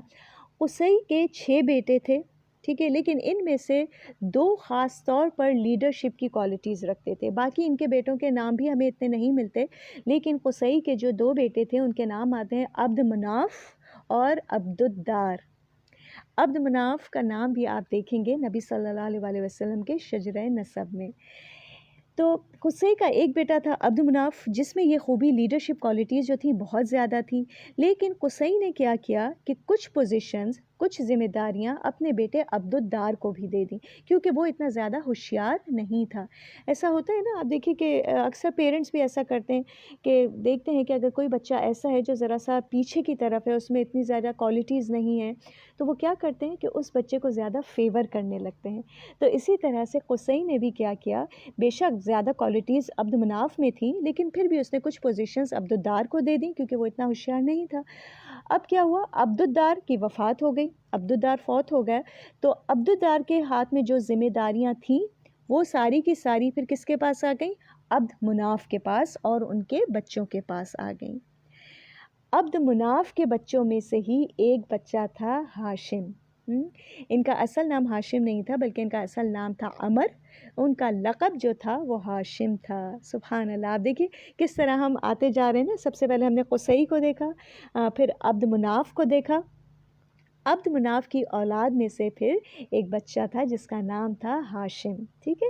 قصی کے 6 بیٹے تھے، ٹھیک ہے، لیکن ان میں سے 2 خاص طور پر لیڈرشپ کی کوالٹیز رکھتے تھے۔ باقی ان کے بیٹوں کے نام بھی ہمیں اتنے نہیں ملتے، لیکن قصی کے جو 2 بیٹے تھے ان کے نام آتے ہیں عبد مناف اور عبد الدار۔ عبد مناف کا نام بھی آپ دیکھیں گے نبی صلی اللہ علیہ وآلہ وسلم کے شجرہ نسب میں۔ تو قصی کا ایک بیٹا تھا عبد مناف، جس میں یہ خوبی لیڈرشپ کوالٹیز جو تھیں بہت زیادہ تھیں، لیکن قصی نے کیا کیا کہ کچھ پوزیشنز، کچھ ذمہ داریاں اپنے بیٹے عبد الدار کو بھی دے دیں، کیونکہ وہ اتنا زیادہ ہوشیار نہیں تھا۔ ایسا ہوتا ہے نا، آپ دیکھیں کہ اکثر پیرنٹس بھی ایسا کرتے ہیں کہ دیکھتے ہیں کہ اگر کوئی بچہ ایسا ہے جو ذرا سا پیچھے کی طرف ہے، اس میں اتنی زیادہ کوالٹیز نہیں ہیں، تو وہ کیا کرتے ہیں کہ اس بچے کو زیادہ فیور کرنے لگتے ہیں۔ تو اسی طرح سے قصی نے بھی کیا کیا، بے شک زیادہ کوالٹیز عبد مناف میں تھیں، لیکن پھر بھی اس نے کچھ پوزیشنز عبد الدار کو دے دیں کیونکہ وہ اتنا ہوشیار نہیں تھا۔ اب کیا ہوا، عبد الدار کی وفات ہو گئی، عبد الدار فوت ہو گئے، تو عبد الدار کے ہاتھ میں جو ذمہ داریاں تھیں وہ ساری کی ساری پھر کس کے پاس آ گئیں؟ عبد مناف کے پاس اور ان کے بچوں کے پاس آ گئیں۔ عبد مناف کے بچوں میں سے ہی ایک بچہ تھا ہاشم۔ ان کا اصل نام ہاشم نہیں تھا بلکہ ان کا اصل نام تھا عمر، ان کا لقب جو تھا وہ ہاشم تھا۔ سبحان اللہ، آپ دیکھیے کس طرح ہم آتے جا رہے ہیں نا، سب سے پہلے ہم نے قصی کو دیکھا، پھر عبد مناف کو دیکھا۔ عبد مناف کی اولاد میں سے پھر ایک بچہ تھا جس کا نام تھا ہاشم، ٹھیک ہے۔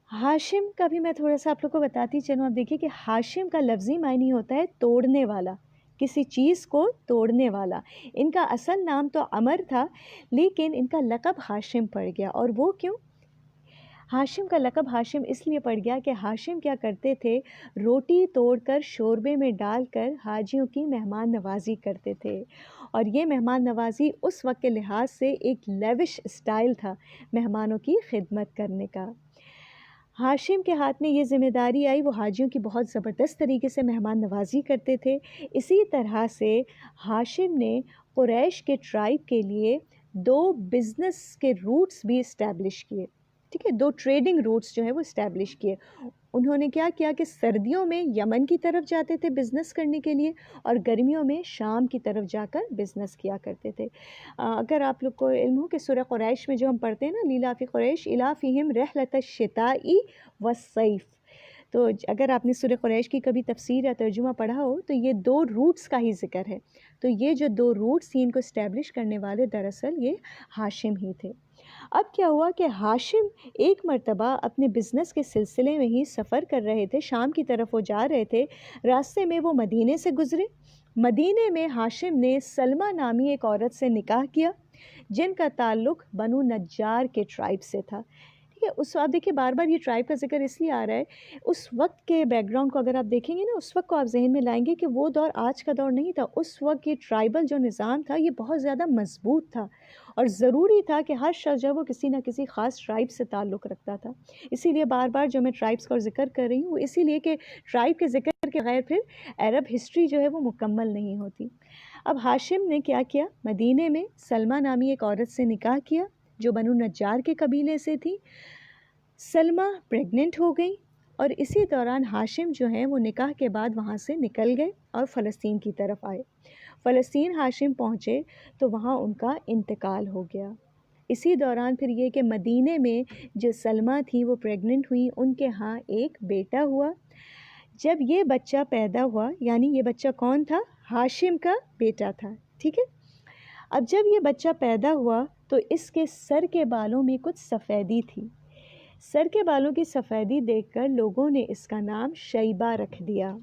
ہاشم کا بھی میں تھوڑا سا آپ لوگ کو بتاتی چلوں۔ اب دیکھیے کہ ہاشم کا لفظی معنی ہوتا ہے توڑنے والا، کسی چیز کو توڑنے والا۔ ان کا اصل نام تو عمر تھا، لیکن ان کا لقب ہاشم پڑ گیا۔ اور وہ کیوں؟ ہاشم کا لقب ہاشم اس لیے پڑ گیا کہ ہاشم کیا کرتے تھے، روٹی توڑ کر شوربے میں ڈال کر حاجیوں کی مہمان نوازی کرتے تھے، اور یہ مہمان نوازی اس وقت کے لحاظ سے ایک لیوش اسٹائل تھا مہمانوں کی خدمت کرنے کا۔ ہاشم کے ہاتھ میں یہ ذمہ داری آئی، وہ حاجیوں کی بہت زبردست طریقے سے مہمان نوازی کرتے تھے۔ اسی طرح سے ہاشم نے قریش کے ٹرائب کے لیے 2 بزنس کے روٹس بھی اسٹیبلش کیے، ٹھیک ہے، 2 ٹریڈنگ روٹس جو ہیں وہ اسٹیبلش کیے۔ انہوں نے کیا کیا کہ سردیوں میں یمن کی طرف جاتے تھے بزنس کرنے کے لیے، اور گرمیوں میں شام کی طرف جا کر بزنس کیا کرتے تھے۔ اگر آپ لوگ کو علم ہو کہ سورہ قریش میں جو ہم پڑھتے ہیں نا، لیلافی قریش الافہم رحلۃ الشتاء والصیف، تو اگر آپ نے سورہ قریش کی کبھی تفسیر یا ترجمہ پڑھا ہو تو یہ 2 روٹس کا ہی ذکر ہے۔ تو یہ جو 2 روٹس تھیں ان کو اسٹیبلش کرنے والے دراصل یہ ہاشم ہی تھے۔ اب کیا ہوا کہ ہاشم ایک مرتبہ اپنے بزنس کے سلسلے میں ہی سفر کر رہے تھے، شام کی طرف وہ جا رہے تھے، راستے میں وہ مدینے سے گزرے۔ مدینے میں ہاشم نے سلمہ نامی ایک عورت سے نکاح کیا جن کا تعلق بنو نجار کے ٹرائب سے تھا، ٹھیک ہے۔ اس وقت دیکھیے بار بار یہ ٹرائب کا ذکر اس لیے آ رہا ہے، اس وقت کے بیک گراؤنڈ کو اگر آپ دیکھیں گے نا، اس وقت کو آپ ذہن میں لائیں گے کہ وہ دور آج کا دور نہیں تھا۔ اس وقت یہ ٹرائبل جو نظام تھا یہ بہت زیادہ مضبوط تھا، اور ضروری تھا کہ ہر شخص جو ہے وہ کسی نہ کسی خاص ٹرائب سے تعلق رکھتا تھا۔ اسی لیے بار بار جو میں ٹرائبس کا ذکر کر رہی ہوں وہ اسی لیے کہ ٹرائب کے ذکر کے بغیر پھر عرب ہسٹری جو ہے وہ مکمل نہیں ہوتی۔ اب ہاشم نے کیا کیا، مدینے میں سلمہ نامی ایک عورت سے نکاح کیا جو بنو نجار کے قبیلے سے تھی۔ سلمہ پریگننٹ ہو گئی، اور اسی دوران ہاشم جو ہیں وہ نکاح کے بعد وہاں سے نکل گئے اور فلسطین کی طرف آئے۔ فلسطین ہاشم پہنچے تو وہاں ان کا انتقال ہو گیا۔ اسی دوران پھر یہ کہ مدینے میں جو سلمہ تھی وہ پریگننٹ ہوئی، ان کے ہاں ایک بیٹا ہوا۔ جب یہ بچہ پیدا ہوا، یعنی یہ بچہ کون تھا، ہاشم کا بیٹا تھا، ٹھیک ہے۔ اب جب یہ بچہ پیدا ہوا تو اس کے سر کے بالوں میں کچھ سفیدی تھی۔ سر کے بالوں کی سفیدی دیکھ کر لوگوں نے اس کا نام شیبہ رکھ دیا۔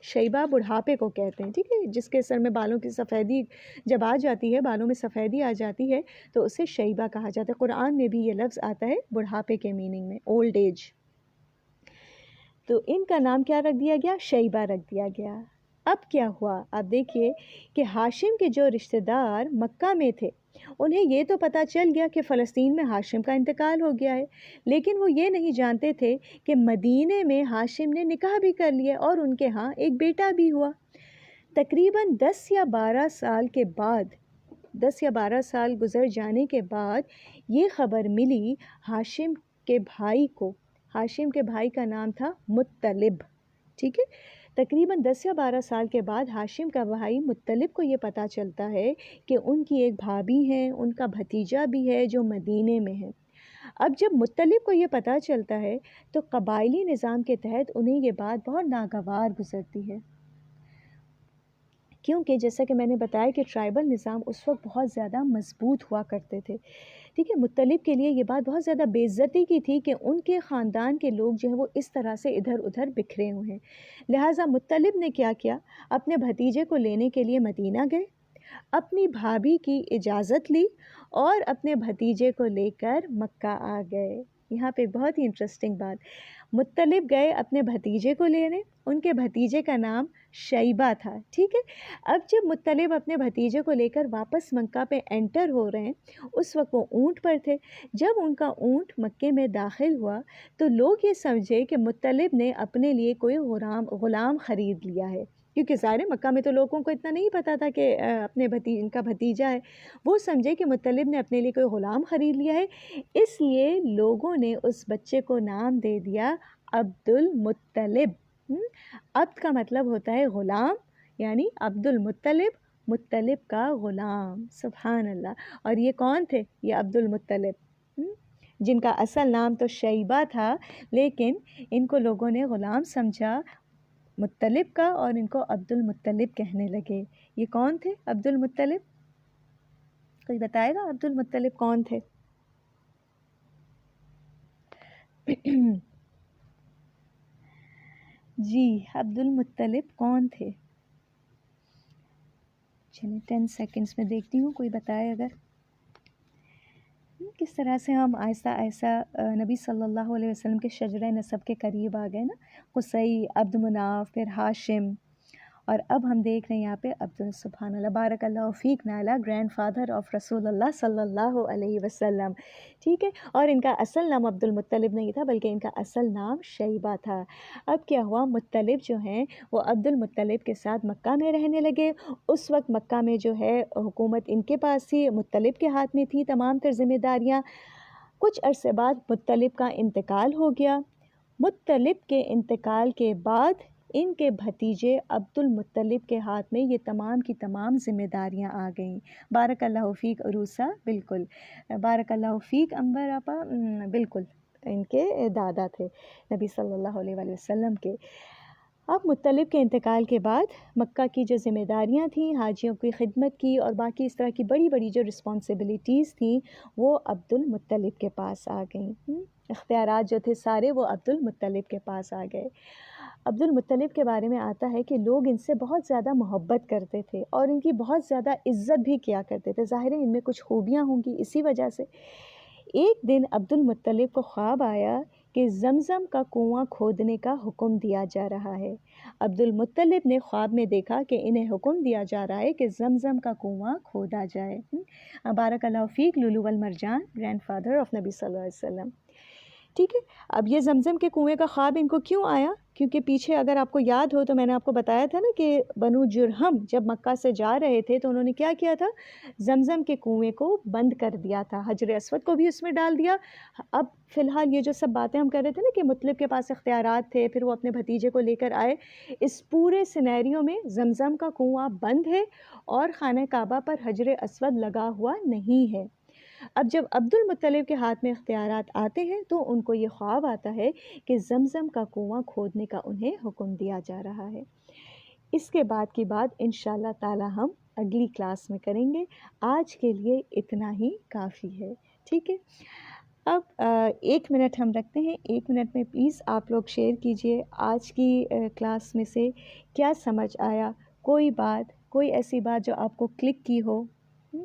شیبہ بڑھاپے کو کہتے ہیں، ٹھیک ہے، جس کے سر میں بالوں کی سفیدی جب آ جاتی ہے، بالوں میں سفیدی آ جاتی ہے تو اسے شیبہ کہا جاتا ہے۔ قرآن میں بھی یہ لفظ آتا ہے بڑھاپے کے میننگ میں، اولڈ ایج۔ تو ان کا نام کیا رکھ دیا گیا، شیبہ رکھ دیا گیا۔ اب کیا ہوا، اب دیکھیے کہ ہاشم کے جو رشتہ دار مکہ میں تھے انہیں یہ تو پتہ چل گیا کہ فلسطین میں ہاشم کا انتقال ہو گیا ہے، لیکن وہ یہ نہیں جانتے تھے کہ مدینے میں ہاشم نے نکاح بھی کر لیا اور ان کے ہاں ایک بیٹا بھی ہوا۔ تقریباً 10 یا 12 سال کے بعد، 10 یا 12 سال گزر جانے کے بعد یہ خبر ملی ہاشم کے بھائی کو۔ ہاشم کے بھائی کا نام تھا مطلب، ٹھیک ہے۔ تقریباً 10 یا 12 سال کے بعد ہاشم کا بھائی مطلب کو یہ پتہ چلتا ہے کہ ان کی ایک بھابھی ہے، ان کا بھتیجا بھی ہے جو مدینے میں ہے۔ اب جب مطلب کو یہ پتہ چلتا ہے تو قبائلی نظام کے تحت انہیں یہ بات بہت ناگوار گزرتی ہے، کیونکہ جیسا کہ میں نے بتایا کہ ٹرائبل نظام اس وقت بہت زیادہ مضبوط ہوا کرتے تھے، ٹھیک ہے۔ مطلب کے لیے یہ بات بہت زیادہ بے عزتی کی تھی کہ ان کے خاندان کے لوگ جو ہیں وہ اس طرح سے ادھر ادھر بکھرے ہوئے ہیں۔ لہٰذا مطلب نے کیا کیا، اپنے بھتیجے کو لینے کے لیے مدینہ گئے، اپنی بھابھی کی اجازت لی اور اپنے بھتیجے کو لے کر مکہ آ گئے۔ یہاں پہ بہت ہی انٹرسٹنگ بات، مطلب گئے اپنے بھتیجے کو لینے، ان کے بھتیجے کا نام شیبہ تھا، ٹھیک ہے۔ اب جب مطلب اپنے بھتیجے کو لے کر واپس مکہ پہ انٹر ہو رہے ہیں، اس وقت وہ اونٹ پر تھے۔ جب ان کا اونٹ مکے میں داخل ہوا تو لوگ یہ سمجھے کہ مطلب نے اپنے لیے کوئی غلام خرید لیا ہے، کیونکہ ظاہر مکہ میں تو لوگوں کو اتنا نہیں پتہ تھا کہ ان کا بھتیجا ہے۔ وہ سمجھے کہ مطلب نے اپنے لیے کوئی غلام خرید لیا ہے، اس لیے لوگوں نے اس بچے کو نام دے دیا عبد المطلب۔ عبد کا مطلب ہوتا ہے غلام، یعنی عبد المطلب، مطلب کا غلام، سبحان اللہ۔ اور یہ کون تھے، یہ عبد المطلب، جن کا اصل نام تو شیبہ تھا، لیکن ان کو لوگوں نے غلام سمجھا مطلب کا اور ان کو عبد المطلب کہنے لگے۔ یہ کون تھے عبد المطلب؟ کوئی بتائے گا عبد المطلب کون تھے؟ جی عبد المطلب کون تھے؟ چلیں 10 سیکنڈس میں دیکھتی ہوں کوئی بتائے اگر کس طرح سے ہم آہستہ آہستہ نبی صلی اللہ علیہ وسلم کے شجرہ نسب کے قریب آ گئے نا. قصی، عبد مناف، پھر ہاشم، اور اب ہم دیکھ رہے ہیں یہاں پہ سبحان اللہ، بارک اللہ فیک نالا، گرینڈ فادر آف رسول اللہ صلی اللہ علیہ وسلم. ٹھیک ہے، اور ان کا اصل نام عبد المطلب نہیں تھا بلکہ ان کا اصل نام شیبہ تھا. اب کیا ہوا، مطلب جو ہیں وہ عبد المطلب کے ساتھ مکہ میں رہنے لگے. اس وقت مکہ میں جو ہے حکومت ان کے پاس تھی، مطلب کے ہاتھ میں تھی تمام تر ذمہ داریاں. کچھ عرصے بعد مطلب کا انتقال ہو گیا. مطلب کے انتقال کے بعد ان کے بھتیجے عبد المطلب کے ہاتھ میں یہ تمام کی تمام ذمہ داریاں آ گئیں. بارک اللہ فیک عروسہ، بالکل بارک اللہ فیک انبر آپا، بالکل ان کے دادا تھے نبی صلی اللہ علیہ وآلہ وسلم کے. اب مطلب کے انتقال کے بعد مکہ کی جو ذمہ داریاں تھیں، حاجیوں کی خدمت کی اور باقی اس طرح کی بڑی بڑی جو رسپانسبلٹیز تھیں وہ عبد المطلب کے پاس آ گئیں. اختیارات جو تھے سارے وہ عبد المطلب کے پاس آ گئے. عبد المطلب کے بارے میں آتا ہے کہ لوگ ان سے بہت زیادہ محبت کرتے تھے اور ان کی بہت زیادہ عزت بھی کیا کرتے تھے. ظاہر ہے ان میں کچھ خوبیاں ہوں گی اسی وجہ سے. ایک دن عبد المطلب کو خواب آیا کہ زمزم کا کنواں کھودنے کا حکم دیا جا رہا ہے. عبد المطلب نے خواب میں دیکھا کہ انہیں حکم دیا جا رہا ہے کہ زمزم کا کنواں کھودا جائے. بارک اللہ فیک لولو والمرجان، گرینڈ فادر آف نبی صلی اللہ علیہ وسلم. ٹھیک ہے، اب یہ زمزم کے کنویں کا خواب ان کو کیوں آیا؟ کیونکہ پیچھے اگر آپ کو یاد ہو تو میں نے آپ کو بتایا تھا نا کہ بنو جرہم جب مکہ سے جا رہے تھے تو انہوں نے کیا کیا تھا، زمزم کے کنویں کو بند کر دیا تھا، حجر اسود کو بھی اس میں ڈال دیا. اب فی الحال یہ جو سب باتیں ہم کر رہے تھے نا کہ مطلب کے پاس اختیارات تھے، پھر وہ اپنے بھتیجے کو لے کر آئے، اس پورے سینیریو میں زمزم کا کنواں بند ہے اور خانہ کعبہ پر حجر اسود لگا ہوا نہیں ہے. اب جب عبد المطلب کے ہاتھ میں اختیارات آتے ہیں تو ان کو یہ خواب آتا ہے کہ زمزم کا کنواں کھودنے کا انہیں حکم دیا جا رہا ہے. اس کے بعد کی بات انشاءاللہ تعالی ہم اگلی کلاس میں کریں گے. آج کے لیے اتنا ہی کافی ہے. ٹھیک ہے، اب 1 منٹ ہم رکھتے ہیں. 1 منٹ میں پلیز آپ لوگ شیئر کیجئے آج کی کلاس میں سے کیا سمجھ آیا، کوئی بات، کوئی ایسی بات جو آپ کو کلک کی ہو،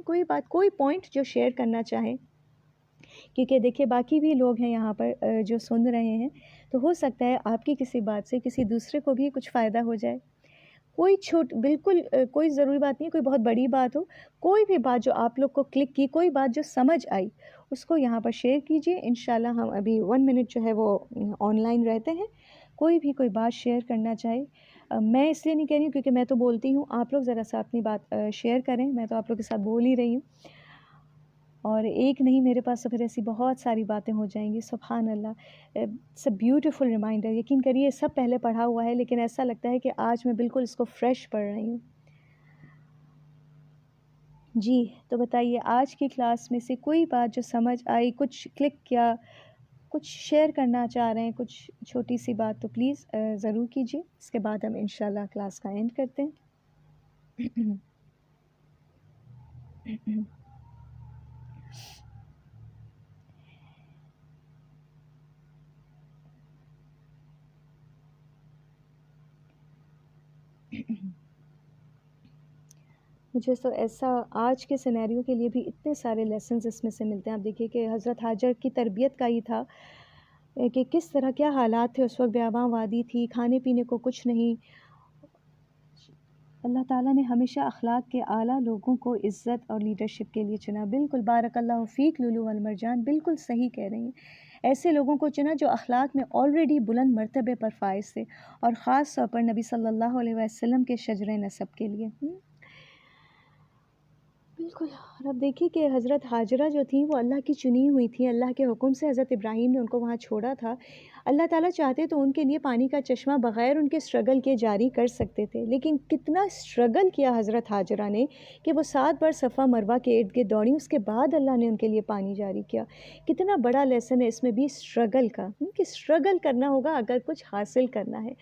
کوئی بات، کوئی پوائنٹ جو شیئر کرنا چاہیں. کیونکہ دیکھیے باقی بھی لوگ ہیں یہاں پر جو سن رہے ہیں، تو ہو سکتا ہے آپ کی کسی بات سے کسی دوسرے کو بھی کچھ فائدہ ہو جائے. کوئی بالکل کوئی ضروری بات نہیں، کوئی بہت بڑی بات ہو، کوئی بھی بات جو آپ لوگ کو کلک کی، کوئی بات جو سمجھ آئی، اس کو یہاں پر شیئر کیجئے. انشاءاللہ ہم ابھی 1 منٹ جو ہے وہ آن لائن رہتے ہیں. کوئی بھی کوئی بات شیئر کرنا چاہے. میں اس لیے نہیں کہہ رہی ہوں کیونکہ میں تو بولتی ہوں، آپ لوگ ذرا سا اپنی بات شیئر کریں. میں تو آپ لوگ کے ساتھ بول ہی رہی ہوں، اور ایک نہیں میرے پاس تو پھر ایسی بہت ساری باتیں ہو جائیں گی. سبحان اللہ، اٹس اے بیوٹیفل ریمائنڈر. یقین کریے سب پہلے پڑھا ہوا ہے لیکن ایسا لگتا ہے کہ آج میں بالکل اس کو فریش پڑھ رہی ہوں. جی تو بتائیے آج کی کلاس میں سے کوئی بات جو سمجھ آئی، کچھ کلک کیا، کچھ شیئر کرنا چاہ رہے ہیں، کچھ چھوٹی سی بات، تو پلیز ضرور کیجیے. اس کے بعد ہم انشاءاللہ کلاس کا اینڈ کرتے ہیں. مجھے تو ایسا آج کے سینیریو کے لیے بھی اتنے سارے لیسنز اس میں سے ملتے ہیں. آپ دیکھیے کہ حضرت حاجر کی تربیت کا ہی تھا کہ کس طرح کیا حالات تھے اس وقت. بیاباں وادی تھی، کھانے پینے کو کچھ نہیں. اللہ تعالیٰ نے ہمیشہ اخلاق کے اعلیٰ لوگوں کو عزت اور لیڈرشپ کے لیے چنا. بالکل بارک اللہ فیک لولو والمرجان، بالکل صحیح کہہ رہی ہیں. ایسے لوگوں کو چنا جو اخلاق میں آلریڈی بلند مرتبے پر فائز تھے، اور خاص طور پر نبی صلی اللہ علیہ وسلم کے شجرہ نسب کے لیے. بالکل. اور اب دیکھیے کہ حضرت حاجرہ جو تھیں وہ اللہ کی چنی ہوئی تھیں. اللہ کے حکم سے حضرت ابراہیم نے ان کو وہاں چھوڑا تھا. اللہ تعالیٰ چاہتے تو ان کے لیے پانی کا چشمہ بغیر ان کے اسٹرگل کے جاری کر سکتے تھے، لیکن کتنا اسٹرگل کیا حضرت حاجرہ نے کہ وہ 7 بار صفا مروہ کے ارد گرد دوڑیں، اس کے بعد اللہ نے ان کے لیے پانی جاری کیا. کتنا بڑا لیسن ہے اس میں بھی اسٹرگل کا، کہ اسٹرگل کرنا ہوگا اگر کچھ حاصل کرنا ہے.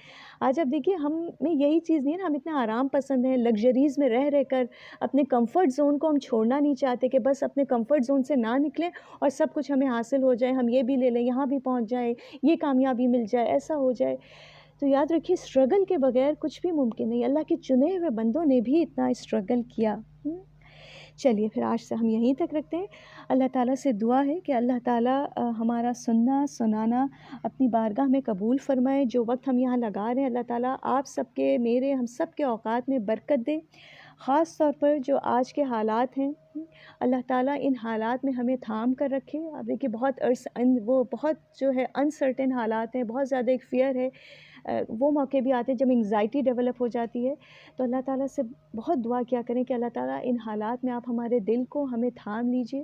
آج اب دیکھیے ہم میں یہی چیز نہیں ہے نا، ہم اتنا آرام پسند ہیں، لگژریز میں رہ کر اپنے کمفرٹ زون کو ہم چھوڑنا نہیں چاہتے کہ بس اپنے کمفرٹ زون سے نہ نکلیں اور سب کچھ ہمیں حاصل ہو جائے، ہم یہ بھی لے لیں، یہاں بھی پہنچ جائیں، یہ کامیابی مل جائے، ایسا ہو جائے. تو یاد رکھیے اسٹرگل کے بغیر کچھ بھی ممکن نہیں. اللہ کے چنے ہوئے بندوں نے بھی اتنا اسٹرگل کیا. چلیے پھر آج سے ہم یہیں تک رکھتے ہیں. اللہ تعالیٰ سے دعا ہے کہ اللہ تعالیٰ ہمارا سننا سنانا اپنی بارگاہ میں قبول فرمائے. جو وقت ہم یہاں لگا رہے ہیں اللہ تعالیٰ آپ سب کے میرے ہم سب کے اوقات میں برکت دے. خاص طور پر جو آج کے حالات ہیں اللہ تعالیٰ ان حالات میں ہمیں تھام کر رکھے. آپ دیکھیے وہ بہت جو ہے انسرٹن حالات ہیں, بہت زیادہ ایک فیئر ہے. وہ موقع بھی آتے ہیں جب انگزائٹی ڈیولپ ہو جاتی ہے. تو اللہ تعالیٰ سے بہت دعا کیا کریں کہ اللہ تعالیٰ ان حالات میں آپ ہمارے دل کو ہمیں تھام لیجئے.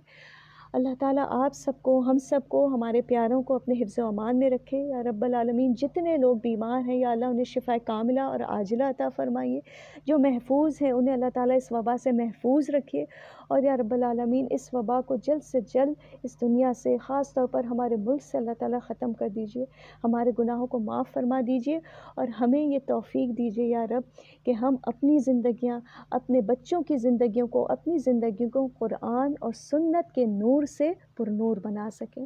اللہ تعالیٰ آپ سب کو ہم سب کو ہمارے پیاروں کو اپنے حفظ و امان میں رکھے یا رب العالمین. جتنے لوگ بیمار ہیں یا اللہ انہیں شفا کاملہ اور عاجلہ عطا فرمائیے. جو محفوظ ہیں انہیں اللہ تعالیٰ اس وبا سے محفوظ رکھیے. اور یا رب العالمین اس وبا کو جلد سے جلد اس دنیا سے, خاص طور پر ہمارے ملک سے اللہ تعالیٰ ختم کر دیجیے. ہمارے گناہوں کو معاف فرما دیجیے اور ہمیں یہ توفیق دیجیے یا رب کہ ہم اپنی زندگیاں, اپنے بچوں کی زندگیوں کو, اپنی زندگیوں کو قرآن اور سنت کے نور سے پر نور بنا سکیں.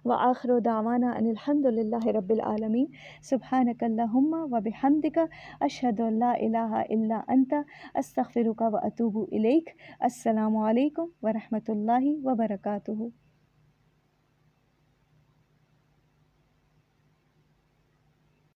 وآخر دعوانا ان الحمد للہ رب العالمین. سبحانک اللہم و بحمدک اشہد ان لا الہ الا انت استغفرک و اتوب الیک. السلام علیکم ورحمۃ اللہ وبرکاتہ.